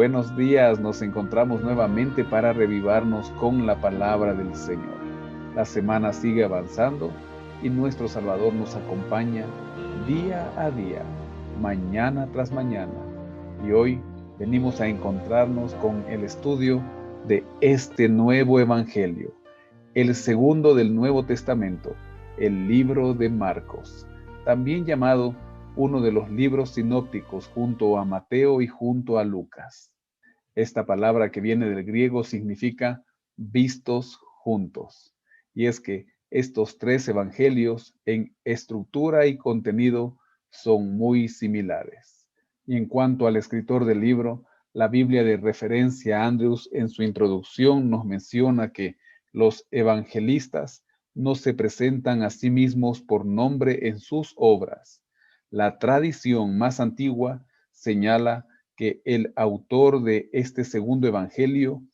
buenos días. Nos encontramos nuevamente para revivarnos con la palabra del Señor. La semana sigue avanzando y nuestro Salvador nos acompaña día a día, mañana tras mañana. Y hoy venimos a encontrarnos con el estudio de este nuevo Evangelio, el segundo del Nuevo Testamento, el libro de Marcos, también llamado uno de los libros sinópticos junto a Mateo y junto a Lucas. Esta palabra que viene del griego significa vistos juntos. Y es que estos tres evangelios en estructura y contenido son muy similares. Y en cuanto al escritor del libro, la Biblia de referencia Andrews en su introducción nos menciona que los evangelistas no se presentan a sí mismos por nombre en sus obras. La tradición más antigua señala que el autor de este segundo evangelio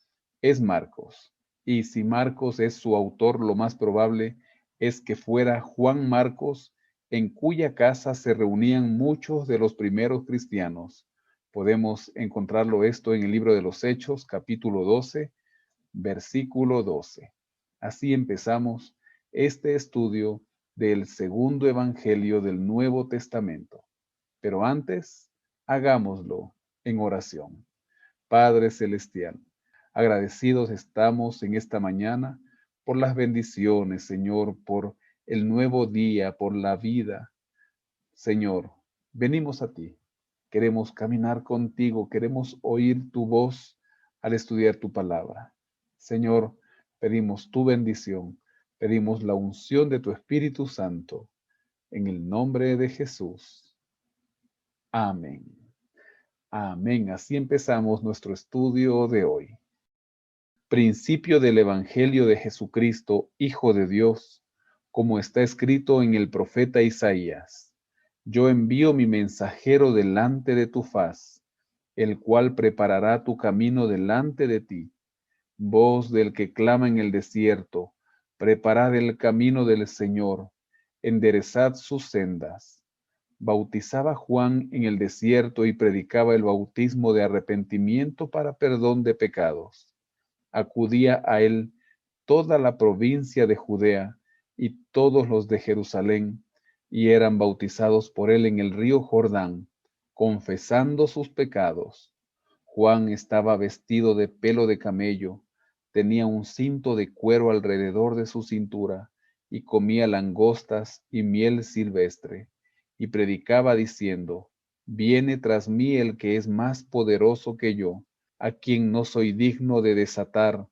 es Marcos. Y si Marcos es su autor, lo más probable es que fuera Juan Marcos, en cuya casa se reunían muchos de los primeros cristianos. Podemos encontrarlo esto en el libro de los Hechos, capítulo 12, versículo 12. Así empezamos este estudio del segundo evangelio del Nuevo Testamento. Pero antes, hagámoslo en oración. Padre Celestial, agradecidos estamos en esta mañana por las bendiciones, Señor, por el nuevo día, por la vida. Señor, venimos a ti. Queremos caminar contigo, queremos oír tu voz al estudiar tu palabra. Señor, pedimos tu bendición, pedimos la unción de tu Espíritu Santo, en el nombre de Jesús. Amén. Amén. Así empezamos nuestro estudio de hoy. Principio del Evangelio de Jesucristo, Hijo de Dios, como está escrito en el profeta Isaías. Yo envío mi mensajero delante de tu faz, el cual preparará tu camino delante de ti. Voz del que clama en el desierto, preparad el camino del Señor, enderezad sus sendas. Bautizaba Juan en el desierto y predicaba el bautismo de arrepentimiento para perdón de pecados. Acudía a él toda la provincia de Judea y todos los de Jerusalén, y eran bautizados por él en el río Jordán, confesando sus pecados. Juan estaba vestido de pelo de camello, tenía un cinto de cuero alrededor de su cintura, y comía langostas y miel silvestre, y predicaba diciendo: Viene tras mí el que es más poderoso que yo, a quien no soy digno de desatar,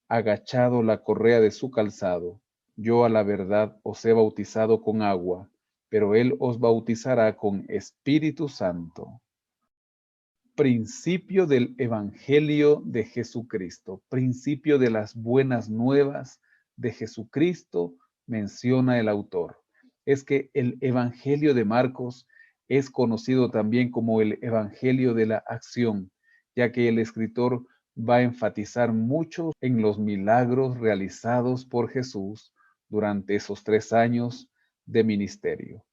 agachado la correa de su calzado. Yo a la verdad os he bautizado con agua, pero él os bautizará con Espíritu Santo. Principio del Evangelio de Jesucristo, principio de las buenas nuevas de Jesucristo, menciona el autor. Es que el Evangelio de Marcos es conocido también como el Evangelio de la acción, ya que el escritor va a enfatizar mucho en los milagros realizados por Jesús durante esos 3 años de ministerio.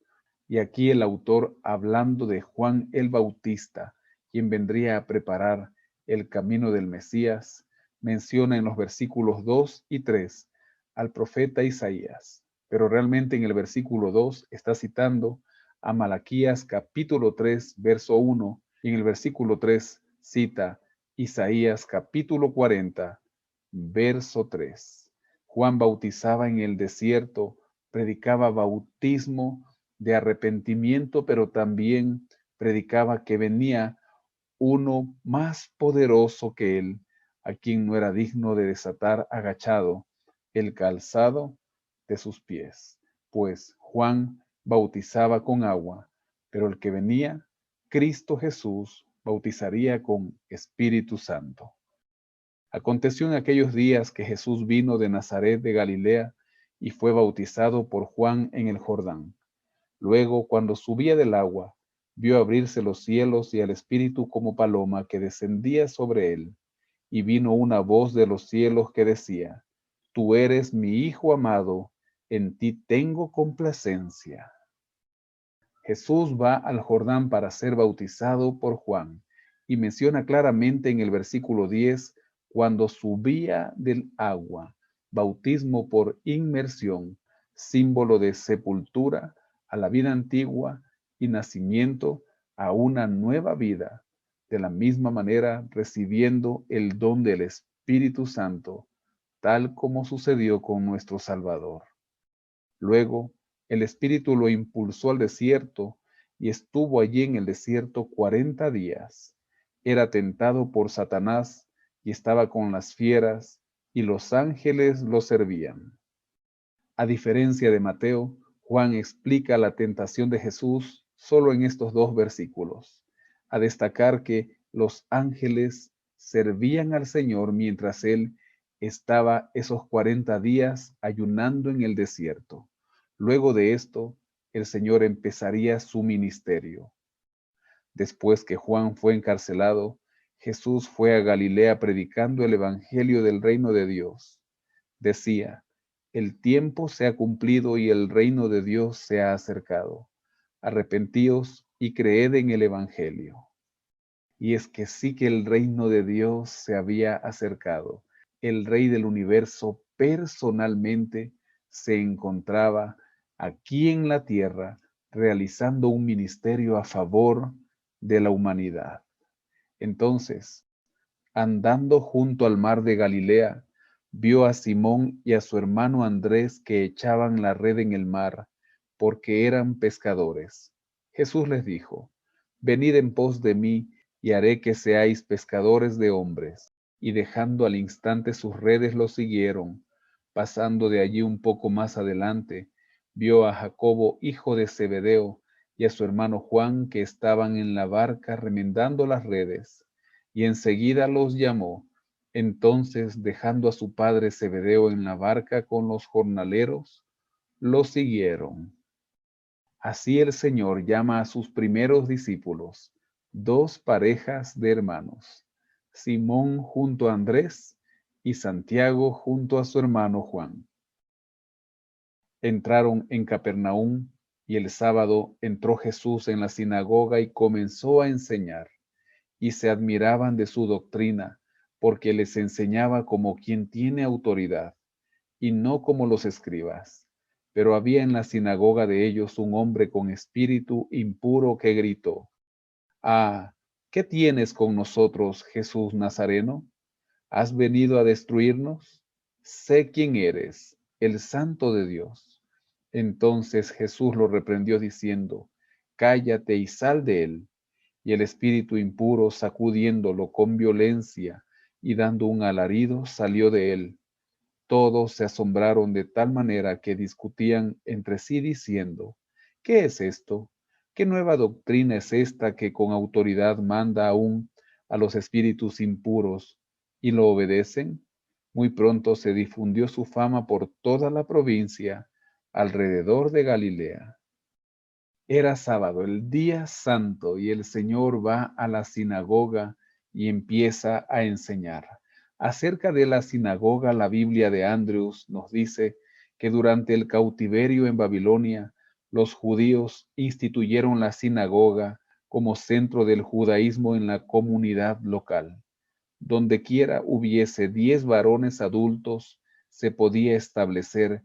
Y aquí el autor, hablando de Juan el Bautista, quien vendría a preparar el camino del Mesías, menciona en los versículos 2 y 3 al profeta Isaías, pero realmente en el versículo 2 está citando a Malaquías capítulo 3, verso 1, y en el versículo 3 cita Isaías capítulo 40, verso 3. Juan bautizaba en el desierto, predicaba bautismo de arrepentimiento, pero también predicaba que venía uno más poderoso que él, a quien no era digno de desatar agachado el calzado de sus pies. Pues Juan bautizaba con agua, pero el que venía, Cristo Jesús, bautizaría con Espíritu Santo. Aconteció en aquellos días que Jesús vino de Nazaret de Galilea y fue bautizado por Juan en el Jordán. Luego, cuando subía del agua, vio abrirse los cielos y al Espíritu como paloma que descendía sobre él. Y vino una voz de los cielos que decía: Tú eres mi Hijo amado, en ti tengo complacencia. Jesús va al Jordán para ser bautizado por Juan. y menciona claramente en el versículo 10 cuando subía del agua, bautismo por inmersión, símbolo de sepultura a la vida antigua y nacimiento a una nueva vida, de la misma manera recibiendo el don del Espíritu Santo, tal como sucedió con nuestro Salvador. Luego, el Espíritu lo impulsó al desierto y estuvo allí en el desierto 40 días. Era tentado por Satanás y estaba con las fieras, y los ángeles lo servían. A diferencia de Mateo, Juan explica la tentación de Jesús solo en estos dos versículos, a destacar que los ángeles servían al Señor mientras él estaba esos 40 días ayunando en el desierto. Luego de esto, el Señor empezaría su ministerio. Después que Juan fue encarcelado, Jesús fue a Galilea predicando el evangelio del reino de Dios. Decía: el tiempo se ha cumplido y el reino de Dios se ha acercado. Arrepentíos y creed en el evangelio. Y es que sí que el reino de Dios se había acercado. El Rey del universo personalmente se encontraba aquí en la tierra realizando un ministerio a favor de la humanidad. Entonces, andando junto al mar de Galilea, vio a Simón y a su hermano Andrés que echaban la red en el mar, porque eran pescadores. Jesús les dijo: venid en pos de mí, y haré que seáis pescadores de hombres. Y dejando al instante sus redes lo siguieron. Pasando de allí un poco más adelante, vio a Jacobo, hijo de Zebedeo, y a su hermano Juan, que estaban en la barca remendando las redes, y enseguida los llamó. Entonces, dejando a su padre Zebedeo en la barca con los jornaleros, lo siguieron. Así el Señor llama a sus primeros discípulos, dos parejas de hermanos, Simón junto a Andrés y Santiago junto a su hermano Juan. Entraron en Capernaum, y el sábado entró Jesús en la sinagoga y comenzó a enseñar, y se admiraban de su doctrina, porque les enseñaba como quien tiene autoridad, y no como los escribas. Pero había en la sinagoga de ellos un hombre con espíritu impuro que gritó: Ah, ¿qué tienes con nosotros, Jesús Nazareno? ¿Has venido a destruirnos? Sé quién eres, el Santo de Dios. Entonces Jesús lo reprendió diciendo: cállate y sal de él. Y el espíritu impuro, sacudiéndolo con violencia y dando un alarido, salió de él. Todos se asombraron de tal manera que discutían entre sí diciendo: ¿qué es esto? ¿Qué nueva doctrina es esta que con autoridad manda aún a los espíritus impuros y lo obedecen? Muy pronto se difundió su fama por toda la provincia alrededor de Galilea. Era sábado, el día santo, y el Señor va a la sinagoga y empieza a enseñar. Acerca de la sinagoga, la Biblia de Andrews nos dice que durante el cautiverio en Babilonia, los judíos instituyeron la sinagoga como centro del judaísmo en la comunidad local. Donde quiera hubiese 10 varones adultos, se podía establecer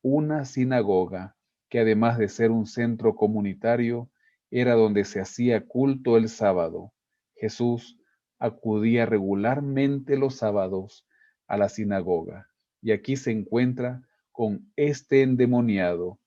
una sinagoga que, además de ser un centro comunitario, era donde se hacía culto el sábado. Jesús acudía regularmente los sábados a la sinagoga, y aquí se encuentra con este endemoniado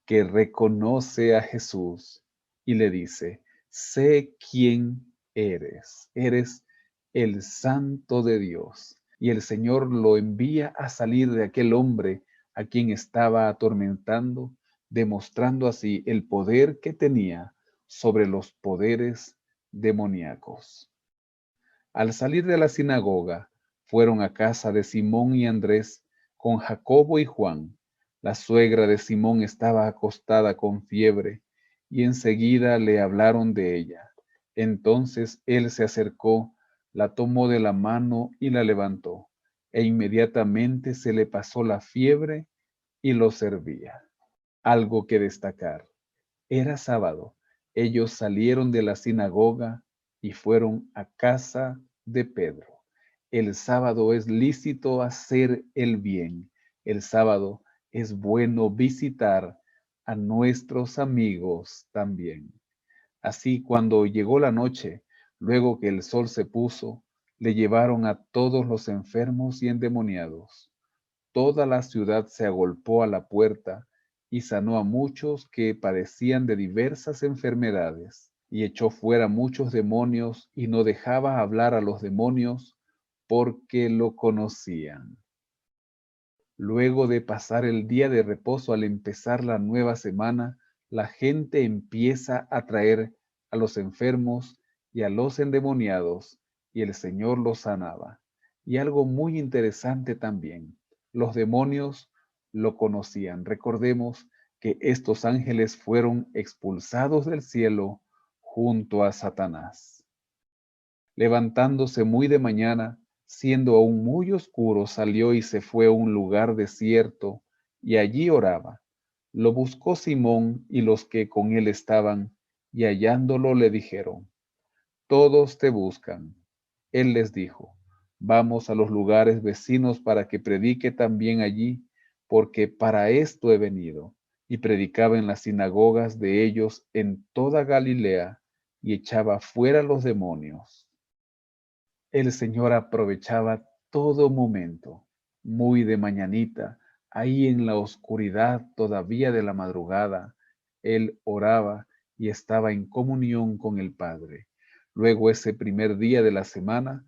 que reconoce a Jesús y le dice: sé quién eres, eres el Santo de Dios. Y el Señor lo envía a salir de aquel hombre a quien estaba atormentando, demostrando así el poder que tenía sobre los poderes demoníacos. Al salir de la sinagoga, fueron a casa de Simón y Andrés con Jacobo y Juan. La suegra de Simón estaba acostada con fiebre, y enseguida le hablaron de ella. Entonces él se acercó, la tomó de la mano y la levantó, e inmediatamente se le pasó la fiebre y lo servía. Algo que destacar: era sábado. Ellos salieron de la sinagoga y fueron a casa de Pedro. El sábado es lícito hacer el bien. El sábado es bueno visitar a nuestros amigos también. Así, cuando llegó la noche, luego que el sol se puso, le llevaron a todos los enfermos y endemoniados. Toda la ciudad se agolpó a la puerta y sanó a muchos que padecían de diversas enfermedades, y echó fuera muchos demonios y no dejaba hablar a los demonios porque lo conocían. Luego de pasar el día de reposo al empezar la nueva semana, la gente empieza a traer a los enfermos y a los endemoniados, y el Señor los sanaba. Y algo muy interesante también, los demonios lo conocían. Recordemos que estos ángeles fueron expulsados del cielo junto a Satanás. Levantándose muy de mañana, siendo aún muy oscuro, salió y se fue a un lugar desierto, y allí oraba. Lo buscó Simón y los que con él estaban, y hallándolo le dijeron: Todos te buscan. Él les dijo: Vamos a los lugares vecinos para que predique también allí, porque para esto he venido. Y predicaba en las sinagogas de ellos en toda Galilea, y echaba fuera los demonios. El Señor aprovechaba todo momento, muy de mañanita, ahí en la oscuridad todavía de la madrugada. Él oraba y estaba en comunión con el Padre. Luego, ese primer día de la semana,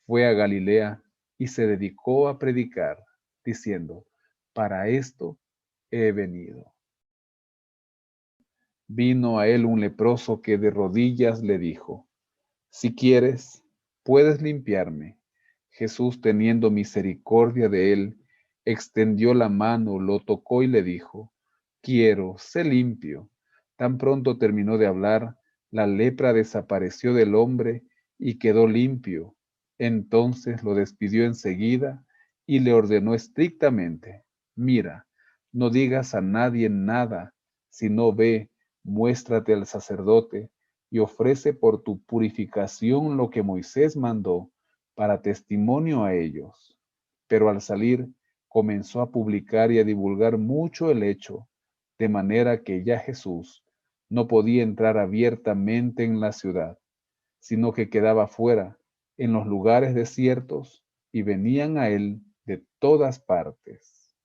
fue a Galilea y se dedicó a predicar, diciendo: Para esto he venido. Vino a él un leproso que de rodillas le dijo: Si quieres, puedes limpiarme. Jesús, teniendo misericordia de él, extendió la mano, lo tocó y le dijo: Quiero, sé limpio. Tan pronto terminó de hablar, la lepra desapareció del hombre y quedó limpio. Entonces lo despidió enseguida y le ordenó estrictamente: Mira, no digas a nadie nada, sino ve, muéstrate al sacerdote y ofrece por tu purificación lo que Moisés mandó, para testimonio a ellos. Pero al salir, comenzó a publicar y a divulgar mucho el hecho, de manera que ya Jesús no podía entrar abiertamente en la ciudad, sino que quedaba fuera, en los lugares desiertos, y venían a él de todas partes.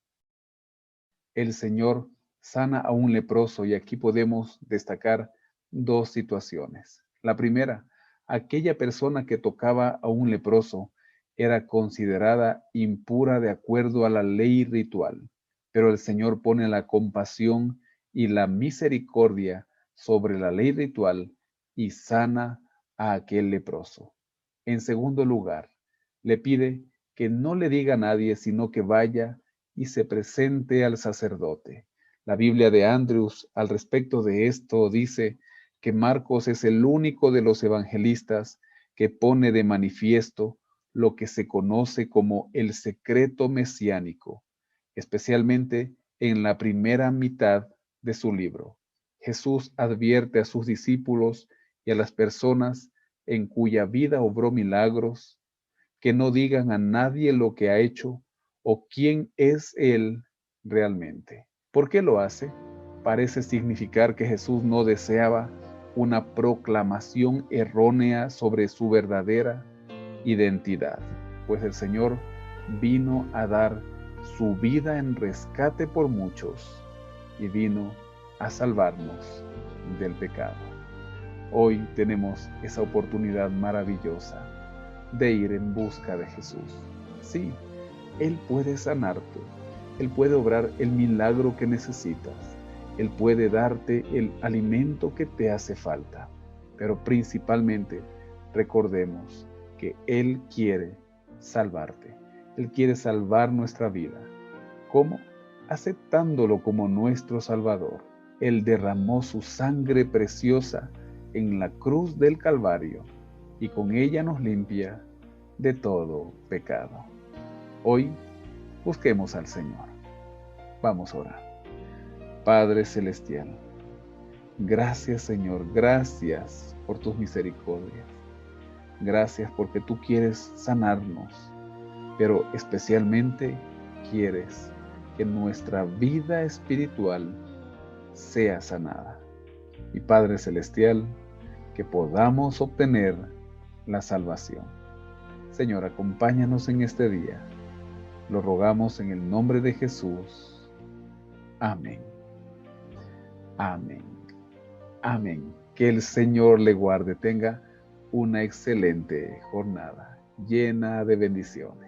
El Señor sana a un leproso, y aquí podemos destacar dos situaciones. La primera, aquella persona que tocaba a un leproso era considerada impura de acuerdo a la ley ritual, pero el Señor pone la compasión y la misericordia sobre la ley ritual y sana a aquel leproso. En segundo lugar, le pide que no le diga a nadie, sino que vaya y se presente al sacerdote. La Biblia de Andrews al respecto de esto dice que Marcos es el único de los evangelistas que pone de manifiesto lo que se conoce como el secreto mesiánico, especialmente en la primera mitad de su libro. Jesús advierte a sus discípulos y a las personas en cuya vida obró milagros que no digan a nadie lo que ha hecho o quién es Él realmente. ¿Por qué lo hace? Parece significar que Jesús no deseaba una proclamación errónea sobre su verdadera identidad, pues el Señor vino a dar su vida en rescate por muchos y vino a salvarnos del pecado. Hoy tenemos esa oportunidad maravillosa de ir en busca de Jesús. Sí, Él puede sanarte, Él puede obrar el milagro que necesitas, Él puede darte el alimento que te hace falta, pero principalmente recordemos que Él quiere salvarte, Él quiere salvar nuestra vida. ¿Cómo? Aceptándolo como nuestro Salvador. Él derramó su sangre preciosa en la cruz del Calvario y con ella nos limpia de todo pecado. Hoy busquemos al Señor. Vamos a orar. Padre Celestial, gracias Señor, gracias por tus misericordias. Gracias porque tú quieres sanarnos, pero especialmente quieres que nuestra vida espiritual sea sanada. Y Padre Celestial, que podamos obtener la salvación. Señor, acompáñanos en este día. Lo rogamos en el nombre de Jesús. Amén. Amén. Amén. Que el Señor le guarde. Tenga una excelente jornada llena de bendiciones.